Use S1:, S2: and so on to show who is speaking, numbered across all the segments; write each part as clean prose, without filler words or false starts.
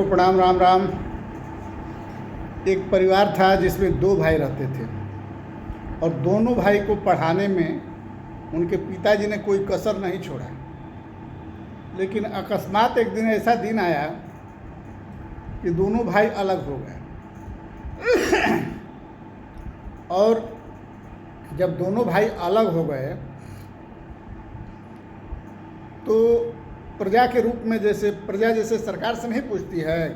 S1: सबको प्रणाम। राम राम। एक परिवार था जिसमें दो भाई रहते थे और दोनों भाई को पढ़ाने में उनके पिताजी ने कोई कसर नहीं छोड़ा। लेकिन अकस्मात एक दिन ऐसा दिन आया कि दोनों भाई अलग हो गए। और जब दोनों भाई अलग हो गए तो प्रजा के रूप में प्रजा जैसे सरकार से नहीं पूछती है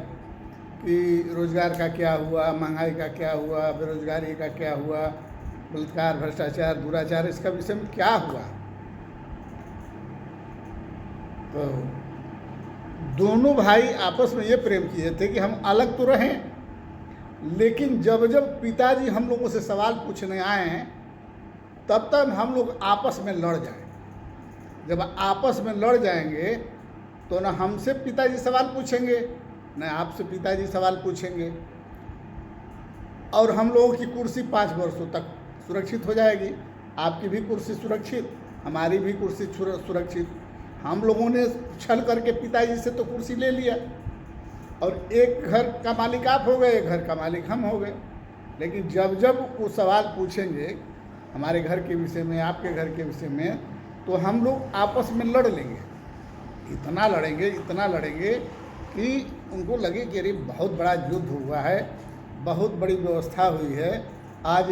S1: कि रोजगार का क्या हुआ, महंगाई का क्या हुआ, बेरोजगारी का क्या हुआ, बलात्कार, भ्रष्टाचार, दुराचार, इसका विषय में क्या हुआ। तो दोनों भाई आपस में ये प्रेम किए थे कि हम अलग तो रहें, लेकिन जब जब पिताजी हम लोगों से सवाल पूछने आए तब तक हम लोग आपस में लड़ जाएं। जब आपस में लड़ जाएंगे तो ना हमसे पिताजी सवाल पूछेंगे न आपसे पिताजी सवाल पूछेंगे, और हम लोगों की कुर्सी 5 वर्षों तक सुरक्षित हो जाएगी। आपकी भी कुर्सी सुरक्षित, हमारी भी कुर्सी सुरक्षित। हम लोगों ने छल करके पिताजी से तो कुर्सी ले लिया और एक घर का मालिक आप हो गए, एक घर का मालिक हम हो गए। लेकिन जब जब वो सवाल पूछेंगे हमारे घर के विषय में, आपके घर के विषय में, तो हम लोग आपस में लड़ लेंगे। इतना लड़ेंगे कि उनको लगे कि अरे बहुत बड़ा युद्ध हुआ है, बहुत बड़ी व्यवस्था हुई है, आज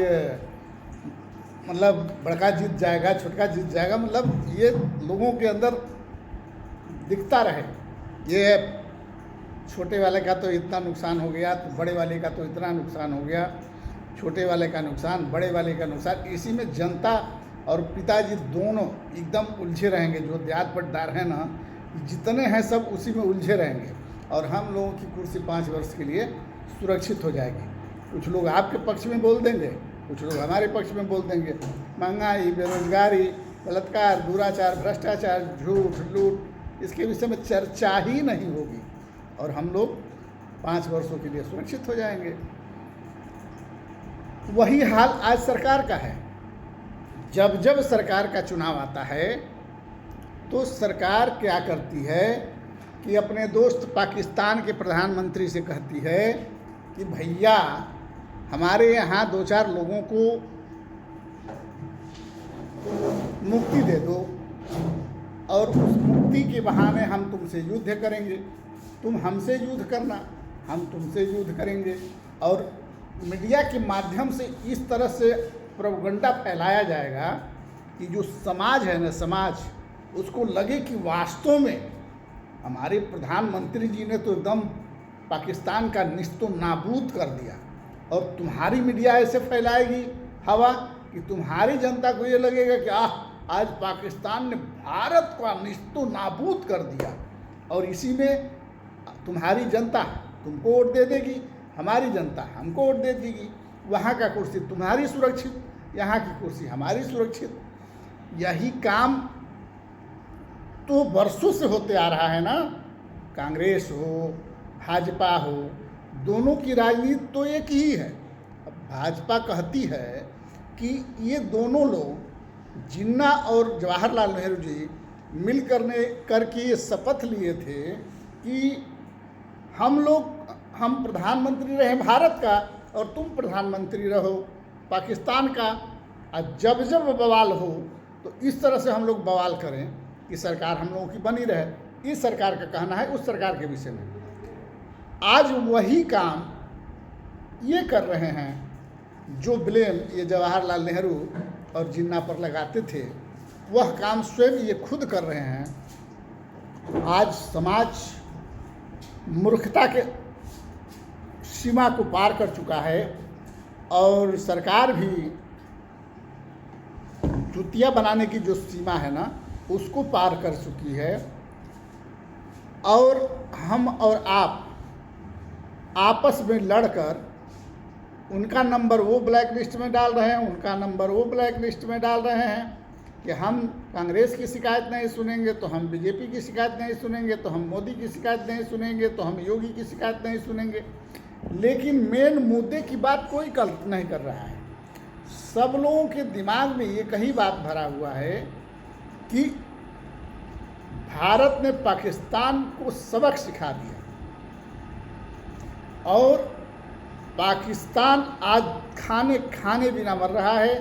S1: मतलब बड़का जीत जाएगा, छोटका जीत जाएगा, मतलब ये लोगों के अंदर दिखता रहे। ये छोटे वाले का तो इतना नुकसान हो गया, तो बड़े वाले का तो इतना नुकसान हो गया, छोटे वाले का नुकसान, बड़े वाले का नुकसान। इसी में जनता और पिताजी दोनों एकदम उलझे रहेंगे। जो देहात पट्टादार हैं ना, जितने हैं सब उसी में उलझे रहेंगे और हम लोगों की कुर्सी 5 वर्ष के लिए सुरक्षित हो जाएगी। कुछ लोग आपके पक्ष में बोल देंगे, कुछ लोग हमारे पक्ष में बोल देंगे। महंगाई, बेरोजगारी, बलात्कार, दुराचार, भ्रष्टाचार, झूठ, लूट, इसके विषय में चर्चा ही नहीं होगी और हम लोग 5 वर्षों के लिए सुरक्षित हो जाएंगे। वही हाल आज सरकार का है। जब जब सरकार का चुनाव आता है तो सरकार क्या करती है कि अपने दोस्त पाकिस्तान के प्रधानमंत्री से कहती है कि भैया हमारे यहाँ 2-4 लोगों को मुक्ति दे दो और उस मुक्ति के बहाने हम तुमसे युद्ध करेंगे, तुम हमसे युद्ध करना, हम तुमसे युद्ध करेंगे। और मीडिया के माध्यम से इस तरह से प्रोपगंडा फैलाया जाएगा कि जो समाज है ना, समाज उसको लगे कि वास्तव में हमारे प्रधानमंत्री जी ने तो एकदम पाकिस्तान का निस्तो नाबूद कर दिया। और तुम्हारी मीडिया ऐसे फैलाएगी हवा कि तुम्हारी जनता को ये लगेगा कि आज पाकिस्तान ने भारत का निस्तो नाबूद कर दिया। और इसी में तुम्हारी जनता तुमको वोट दे देगी, हमारी जनता हमको वोट दे देगी। वहाँ का कुर्सी तुम्हारी सुरक्षित, यहाँ की कुर्सी हमारी सुरक्षित। यही काम तो वर्षों से होते आ रहा है ना। कांग्रेस हो, भाजपा हो, दोनों की राजनीति तो एक ही है। अब भाजपा कहती है कि ये दोनों लोग, जिन्ना और जवाहरलाल नेहरू जी मिल करके ये शपथ लिए थे कि हम प्रधानमंत्री रहे भारत का और तुम प्रधानमंत्री रहो पाकिस्तान का। और जब जब बवाल हो तो इस तरह से हम लोग बवाल करें कि सरकार हम लोगों की बनी रहे। इस सरकार का कहना है उस सरकार के विषय में। आज वही काम ये कर रहे हैं जो ब्लेम ये जवाहरलाल नेहरू और जिन्ना पर लगाते थे, वह काम स्वयं ये खुद कर रहे हैं। आज समाज मूर्खता के सीमा को पार कर चुका है और सरकार भी चुतिया बनाने की जो सीमा है ना, उसको पार कर चुकी है। और हम और आप आपस में लड़कर उनका नंबर वो ब्लैक लिस्ट में डाल रहे हैं, उनका नंबर वो ब्लैक लिस्ट में डाल रहे हैं कि हम कांग्रेस की शिकायत नहीं सुनेंगे तो हम बीजेपी की शिकायत नहीं सुनेंगे, तो हम मोदी की शिकायत नहीं सुनेंगे, तो हम योगी की शिकायत नहीं सुनेंगे। लेकिन मेन मुद्दे की बात कोई नहीं कर रहा है। सब लोगों के दिमाग में ये कही बात भरा हुआ है कि भारत ने पाकिस्तान को सबक सिखा दिया। और पाकिस्तान आज खाने खाने बिना मर रहा है।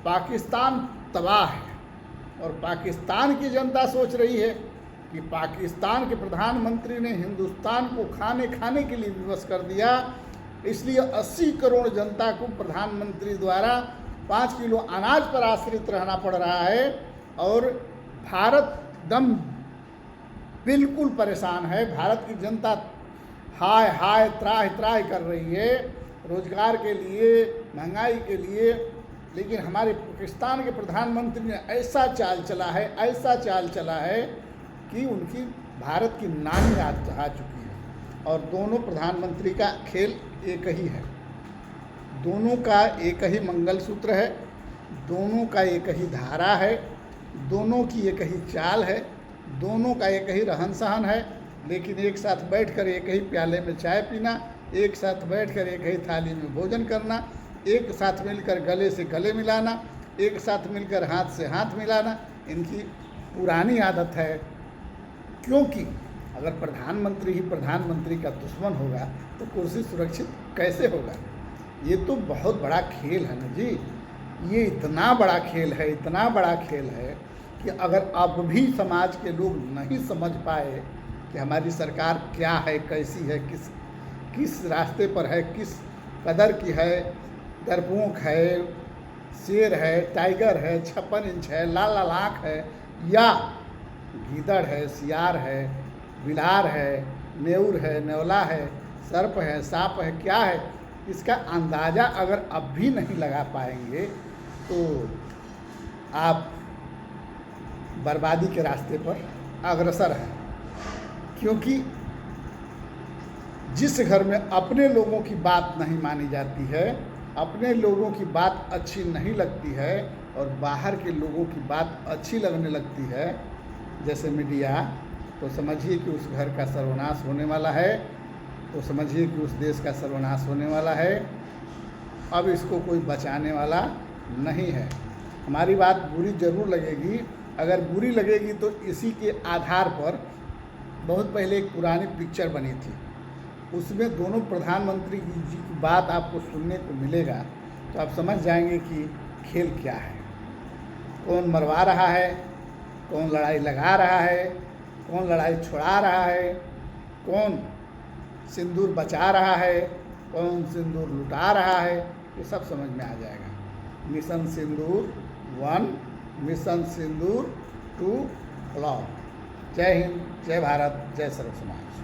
S1: पाकिस्तान तबाह है और पाकिस्तान की जनता सोच रही है कि पाकिस्तान के प्रधानमंत्री ने हिंदुस्तान को खाने खाने के लिए विवश कर दिया, इसलिए 80 करोड़ जनता को प्रधानमंत्री द्वारा 5 किलो अनाज पर आश्रित रहना पड़ रहा है। और भारत एकदम बिल्कुल परेशान है। भारत की जनता हाय हाय त्राह त्राह कर रही है रोजगार के लिए, महंगाई के लिए। लेकिन हमारे पाकिस्तान के प्रधानमंत्री ने ऐसा चाल चला है कि उनकी भारत की नानी आ चुकी है। और दोनों प्रधानमंत्री का खेल एक ही है, दोनों का एक ही मंगलसूत्र है, दोनों का एक ही धारा है, दोनों की एक ही चाल है, दोनों का एक ही रहन सहन है। लेकिन एक साथ बैठकर एक ही प्याले में चाय पीना, एक साथ बैठकर एक ही थाली में भोजन करना, एक साथ मिलकर गले से गले मिलाना, एक साथ मिलकर हाथ से हाथ मिलाना इनकी पुरानी आदत है। क्योंकि अगर प्रधानमंत्री ही प्रधानमंत्री का दुश्मन होगा तो कुर्सी सुरक्षित कैसे होगा? ये तो बहुत बड़ा खेल है ना जी। ये इतना बड़ा खेल है कि अगर अब भी समाज के लोग नहीं समझ पाए कि हमारी सरकार क्या है, कैसी है, किस रास्ते पर है, किस कदर की है, डरपोक है, शेर है, टाइगर है, 56 इंच है, लाल लाल आँख है, या गीदड़ है, सियार है, बिलार है, नेउर है, नेवला है, सर्प है, सांप है, क्या है, इसका अंदाज़ा अगर अब भी नहीं लगा पाएंगे तो आप बर्बादी के रास्ते पर अग्रसर हैं। क्योंकि जिस घर में अपने लोगों की बात नहीं मानी जाती है, अपने लोगों की बात अच्छी नहीं लगती है और बाहर के लोगों की बात अच्छी लगने लगती है, जैसे मीडिया, तो समझिए कि उस घर का सर्वनाश होने वाला है, तो समझिए कि उस देश का सर्वनाश होने वाला है। अब इसको कोई बचाने वाला नहीं है। हमारी बात बुरी ज़रूर लगेगी, अगर बुरी लगेगी तो इसी के आधार पर बहुत पहले एक पुरानी पिक्चर बनी थी, उसमें दोनों प्रधानमंत्री जी की बात आपको सुनने को मिलेगा तो आप समझ जाएंगे कि खेल क्या है, कौन मरवा रहा है, कौन लड़ाई लगा रहा है, कौन लड़ाई छुड़ा रहा है, कौन सिंदूर बचा रहा है, कौन सिंदूर लुटा रहा है, ये सब समझ में आ जाएगा। मिशन सिंदूर 1, मिशन सिंदूर 2 फ्लॉप। जय हिंद, जय भारत, जय सर्व समाज।